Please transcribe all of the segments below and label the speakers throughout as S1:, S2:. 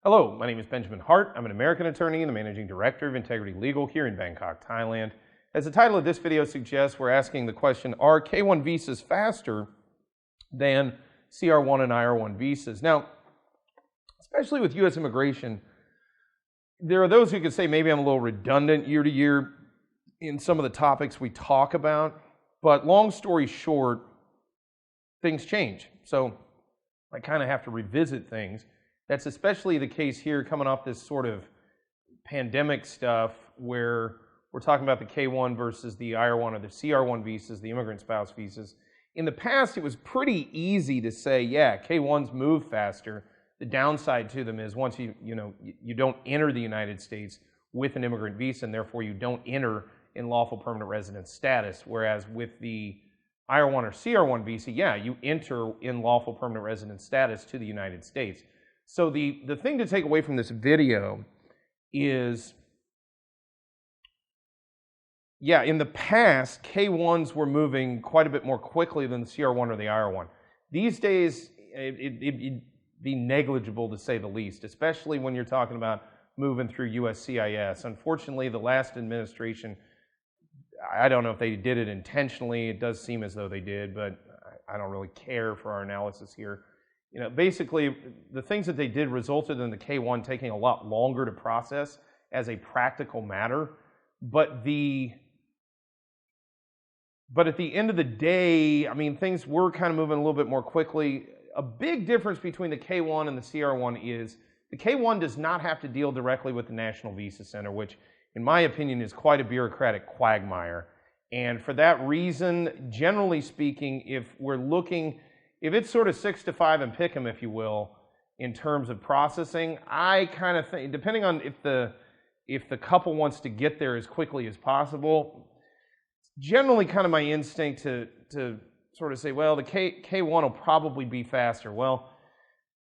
S1: Hello, my name is Benjamin Hart. I'm an American attorney and the Managing Director of Integrity Legal here in Bangkok, Thailand. As the title of this video suggests, we're asking the question, are K-1 visas faster than CR-1 and IR-1 visas? Now, especially with U.S. immigration, there are those who could say maybe I'm a little redundant year to year in some of the topics we talk about, but long story short, things change. So I kind of have to revisit things. That's especially the case here coming off this sort of pandemic stuff where we're talking about the K-1 versus the IR-1 or the CR-1 visas, the immigrant spouse visas. In the past, it was pretty easy to say, yeah, K-1s move faster. The downside to them is once you don't enter the United States with an immigrant visa, and therefore you don't enter in lawful permanent residence status, whereas with the IR-1 or CR-1 visa, yeah, you enter in lawful permanent residence status to the United States. So the thing to take away from this video is, yeah, in the past, K-1s were moving quite a bit more quickly than the CR-1 or the IR-1. These days, it'd be negligible to say the least, especially when you're talking about moving through USCIS. Unfortunately, the last administration, I don't know if they did it intentionally. It does seem as though they did, but I don't really care for our analysis here. Basically, the things that they did resulted in the K-1 taking a lot longer to process as a practical matter. But at the end of the day, I mean, things were kind of moving a little bit more quickly. A big difference between the K-1 and the CR-1 is the K-1 does not have to deal directly with the National Visa Center, which, in my opinion, is quite a bureaucratic quagmire. And for that reason, generally speaking, if it's sort of 6 to 5 and pick 'em, if you will, in terms of processing, I kind of think, depending on if the couple wants to get there as quickly as possible, generally kind of my instinct to sort of say, well, the K-1 will probably be faster. Well,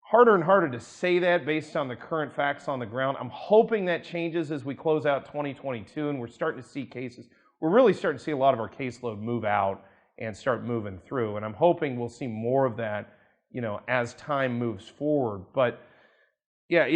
S1: harder and harder to say that based on the current facts on the ground. I'm hoping that changes as we close out 2022 and we're starting to see cases. We're really starting to see a lot of our caseload move out and start moving through. And I'm hoping we'll see more of that, as time moves forward. But yeah,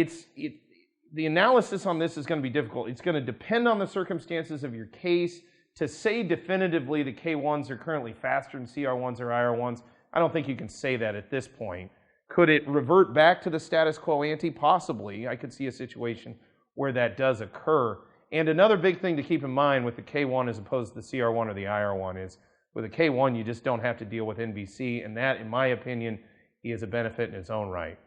S1: the analysis on this is going to be difficult. It's going to depend on the circumstances of your case. To say definitively the K-1s are currently faster than CR-1s or IR-1s, I don't think you can say that at this point. Could it revert back to the status quo ante? Possibly. I could see a situation where that does occur. And another big thing to keep in mind with the K-1 as opposed to the CR-1 or the IR-1 is with a K-1, you just don't have to deal with NVC, and that, in my opinion, is a benefit in its own right.